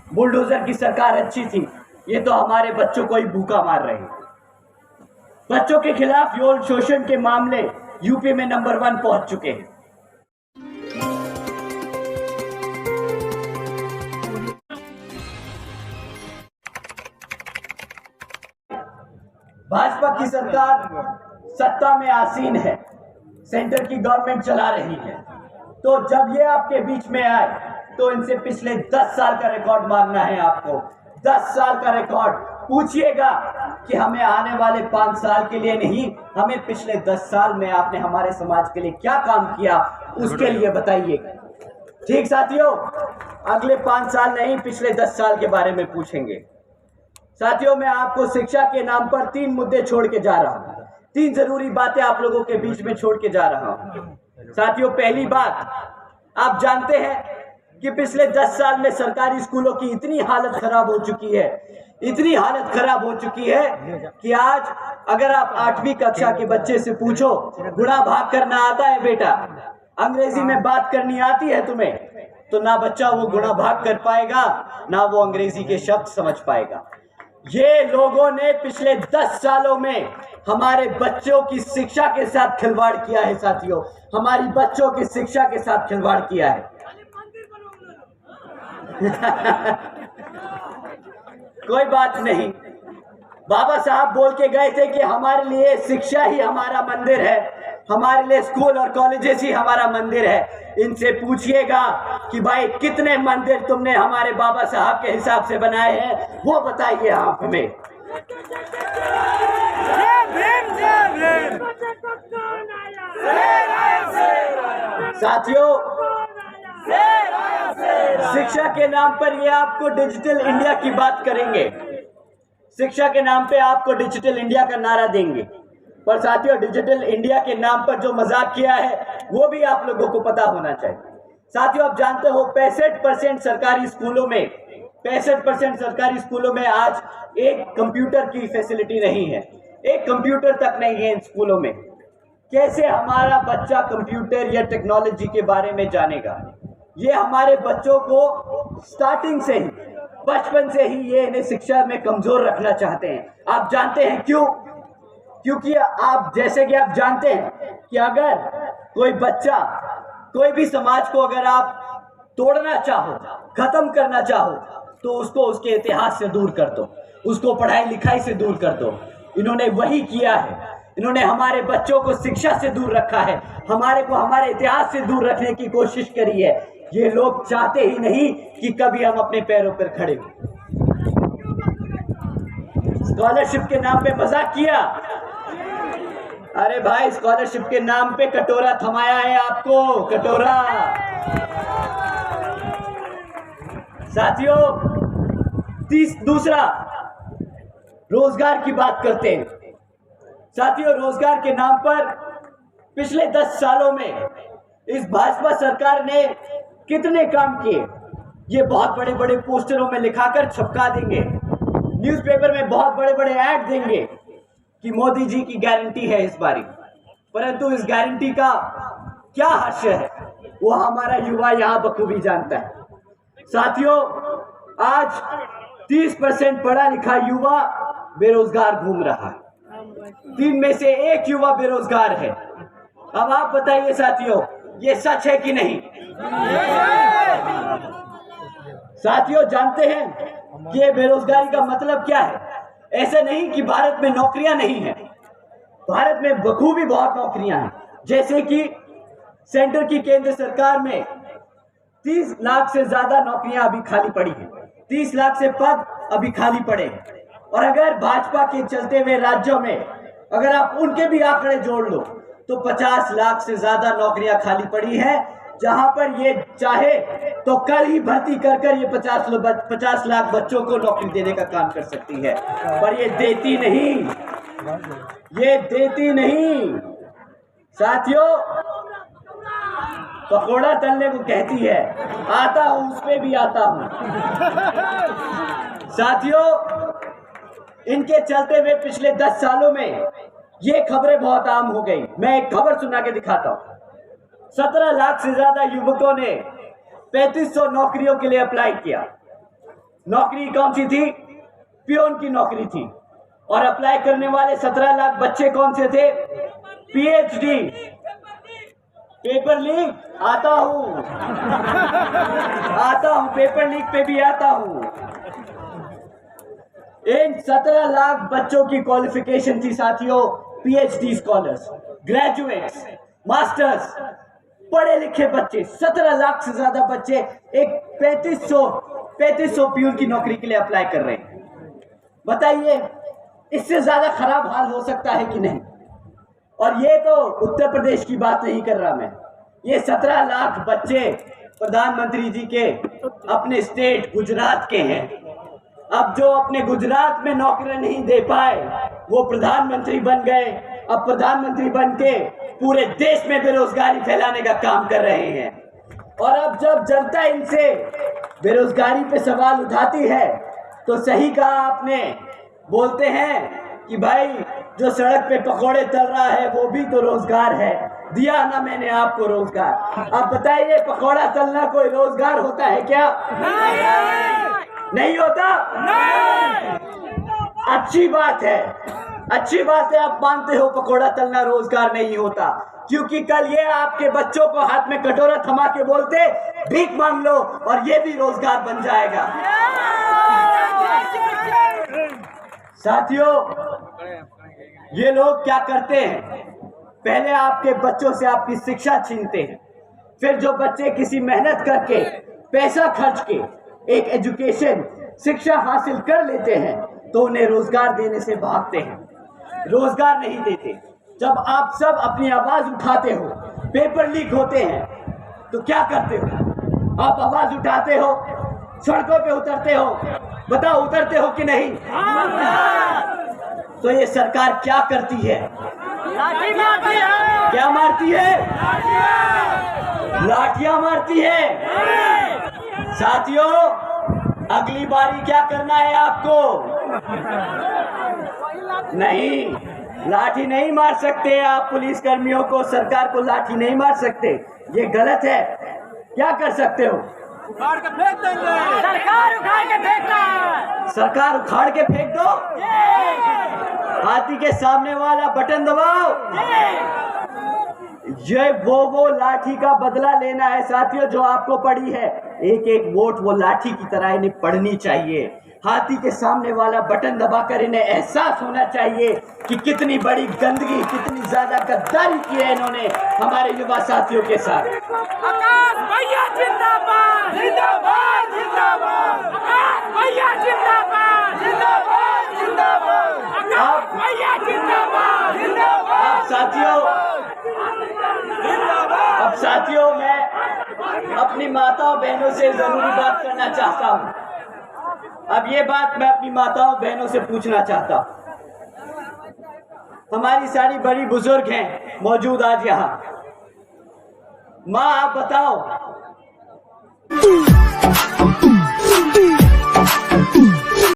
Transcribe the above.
Bulldozer की सरकार अच्छी थी, ये तो हमारे बच्चों को ही भूखा मार रहे हैं। बच्चों के खिलाफ यौन शोषण के मामले यूपी में नंबर 1 पहुंच चुके हैं। भाजपा की सरकार सत्ता में आसीन है, सेंटर की गवर्नमेंट चला रही है, तो जब ये आपके बीच में आए तो इनसे पिछले 10 साल का रिकॉर्ड मांगना है आपको। 10 साल का रिकॉर्ड पूछिएगा कि हमें आने वाले 5 साल के लिए नहीं, हमें पिछले 10 साल में आपने हमारे समाज के लिए क्या काम किया उसके लिए बताइए। ठीक साथियों, अगले 5 साल नहीं, पिछले 10 साल के बारे में पूछेंगे। साथियों, मैं आपको शिक्षा के नाम पर 3 मुद्दे छोड़ के जा रहा हूं। 3 जरूरी बातें आप लोगों के बीच में छोड़ के जा रहा हूं। साथियों, पहली बात, आप जानते हैं कि पिछले 10 साल में सरकारी स्कूलों की इतनी हालत खराब हो चुकी है, इतनी हालत खराब हो चुकी है कि आज अगर आप 8वीं कक्षा के बच्चे से पूछो, गुणा भाग करना आता है बेटा, अंग्रेजी में बात करनी आती है तुम्हें, तो ना बच्चा वो गुणा भाग कर पाएगा, ना वो अंग्रेजी के शब्द समझ पाएगा। ये लोगों ने पिछले 10 सालों में हमारे बच्चों की शिक्षा के साथ खिलवाड़ किया है। साथियों, हमारी बच्चों की शिक्षा के साथ खिलवाड़ किया है। कोई बात नहीं, बाबा साहब बोल के गए थे कि हमारे लिए शिक्षा ही हमारा मंदिर है, हमारे लिए स्कूल और कॉलेजेस ही हमारा मंदिर है। इनसे पूछिएगा कि भाई कितने मंदिर तुमने हमारे बाबा साहब के हिसाब से बनाए हैं, वो बताइए आप हमें। साथियों, शिक्षा के नाम पर ये आपको डिजिटल इंडिया की बात करेंगे, शिक्षा के नाम पे आपको डिजिटल इंडिया का नारा देंगे, पर साथियों डिजिटल इंडिया के नाम पर जो मजाक किया है वो भी आप लोगों को पता होना चाहिए। साथियों, आप जानते हो 65% सरकारी स्कूलों में 65% सरकारी स्कूलों में आज एक कंप्यूटर की फैसिलिटी नहीं है, एक कंप्यूटर तक नहीं है इन स्कूलों में। कैसे हमारा बच्चा कंप्यूटर या टेक्नोलॉजी के बारे में जानेगा? ये हमारे बच्चों को स्टार्टिंग से ही, बचपन से ही ये इन्हें शिक्षा में कमजोर रखना चाहते हैं। आप जानते हैं क्यों? क्योंकि आप जैसे कि आप जानते हैं कि अगर कोई बच्चा, कोई भी समाज को अगर आप तोड़ना चाहो, खत्म करना चाहो, तो उसको उसके इतिहास से दूर कर दो, उसको पढ़ाई लिखाई से दूर कर दो। इन्होंने वही किया है, इन्होंने हमारे बच्चों को शिक्षा से दूर रखा है, हमारे को हमारे इतिहास से दूर रखने की कोशिश करी है। ये लोग चाहते ही नहीं कि कभी हम अपने पैरों पर खड़े हों। स्कॉलरशिप के नाम पे मजाक किया, अरे भाई स्कॉलरशिप के नाम पे कटोरा थमाया है आपको, कटोरा। साथियों, दूसरा, रोजगार की बात करते हैं। साथियों, रोजगार के नाम पर पिछले 10 सालों में इस भाजपा सरकार ने कितने काम किए, ये बहुत बड़े बड़े पोस्टरों में लिखाकर छपका देंगे, न्यूज़पेपर में बहुत बड़े बड़े ऐड देंगे कि मोदी जी की गारंटी है इस बारी, परंतु इस गारंटी का क्या हास्य है वो हमारा युवा यहाँ बखूबी जानता है। साथियों, आज 30% पढ़ा लिखा युवा बेरोजगार घूम रहा है, 3 में से 1 युवा बेरोजगार है। अब आप बताइए साथियों, ये सच है कि नहीं? साथियों, जानते हैं कि ये बेरोजगारी का मतलब क्या है? ऐसे नहीं कि भारत में नौकरियां नहीं है, भारत में बखूबी बहुत नौकरियां हैं। जैसे कि सेंटर की केंद्र सरकार में 30 लाख से ज्यादा नौकरियां अभी खाली पड़ी हैं, 30 लाख से पद अभी खाली पड़े हैं। और अगर भाजपा के चलते हुए राज्यों में अगर आप उनके भी आंकड़े जोड़ लो तो 50 लाख से ज्यादा नौकरियां खाली पड़ी हैं, जहां पर ये चाहे तो कल ही भर्ती कर कर ये 50 लाख बच्चों को नौकरी देने का काम कर सकती है, पर ये देती नहीं, ये देती नहीं। साथियों, पकौड़ा तलने को कहती है, आता हूं उस पे भी आता हूं। साथियों, इनके चलते हुए पिछले 10 सालों में ये खबरें बहुत आम हो गई। मैं एक खबर सुना के दिखाता हूं। 17 लाख से ज्यादा युवकों ने 3500 नौकरियों के लिए अप्लाई किया। नौकरी कौन सी थी? पियोन की नौकरी थी। और अप्लाई करने वाले 17 लाख बच्चे कौन से थे? पीएचडी। पेपर लीक आता हूं पेपर लीक पे भी आता हूं। इन 17 लाख बच्चों की क्वालिफिकेशन थी साथियों, पीएचडी स्कॉलर्स, ग्रेजुएट्स, मास्टर्स, पढ़े लिखे बच्चे। 17 लाख से ज्यादा बच्चे एक 3500 पियून की नौकरी के लिए अप्लाई कर रहे हैं। बताइए इससे ज्यादा खराब हाल हो सकता है कि नहीं? और ये तो उत्तर प्रदेश की बात नहीं कर रहा मैं, ये 17 लाख बच्चे प्रधानमंत्री जी के अपने स्टेट गुजरात के हैं। अब जो अपने गुजरात में नौकरी नहीं दे पाए वो प्रधानमंत्री बन गए। अब प्रधानमंत्री बन के पूरे देश में बेरोजगारी फैलाने का काम कर रहे हैं। और अब जब जनता इनसे बेरोजगारी पे सवाल उठाती है तो सही कहा आपने, बोलते हैं कि भाई जो सड़क पे पकौड़े तल रहा है वो भी तो रोजगार है, दिया ना मैंने आपको रोजगार। अब बताइए पकौड़ा तलना कोई रोजगार होता है क्या? नहीं होता। अच्छी बात है आप मानते हो पकौड़ा तलना रोजगार नहीं होता, क्योंकि कल ये आपके बच्चों को हाथ में कटोरा थमा के बोलते भीख मांग लो और ये भी रोजगार बन जाएगा। साथियों ये लोग क्या करते हैं, पहले आपके बच्चों से आपकी शिक्षा छीनते हैं, फिर जो बच्चे किसी मेहनत करके पैसा खर्च के एक एजुकेशन शिक्षा हासिल कर लेते हैं तो उन्हें रोजगार देने से भागते हैं, रोजगार नहीं देते। जब आप सब अपनी आवाज उठाते हो, पेपर लीक होते हैं तो क्या करते हो? आप आवाज उठाते हो, सड़कों पे उतरते हो, बताओ उतरते हो कि नहीं? तो ये सरकार क्या करती है? क्या मारती है? लाठियां मारती है। साथियों अगली बारी क्या करना है आपको? नहीं, लाठी नहीं मार सकते आप पुलिस कर्मियों को, सरकार को लाठी नहीं मार सकते, ये गलत है। क्या कर सकते हो? उखाड़ के फेंक देंगे। सरकार उखाड़ के फेंकना। सरकार उखाड़ के फेंक दो। हाथी के सामने वाला बटन दबाओ। ये वो लाठी का बदला लेना है साथियों जो आपको पड़ी है। एक एक वोट वो लाठी की तरह इन्हें पड़नी चाहिए। हाथी के सामने वाला बटन दबाकर इन्हें एहसास होना चाहिए कि कितनी बड़ी गंदगी, कितनी ज्यादा गद्दारी की है इन्होंने हमारे युवा साथियों के साथ। आकाश भैया जिंदाबाद, जिंदाबाद, जिंदाबाद। आकाश भैया जिंदाबाद, जिंदाबाद, जिंदाबाद। आकाश भैया जिंदाबाद, जिंदाबाद। अब साथियों मैं अपनी माताओं बहनों से जरूरी बात करना चाहता हूँ। अब ये बात मैं अपनी माताओं बहनों से पूछना चाहता हूँ। हमारी सारी बड़ी बुजुर्ग हैं मौजूद आज यहाँ। माँ आप बताओ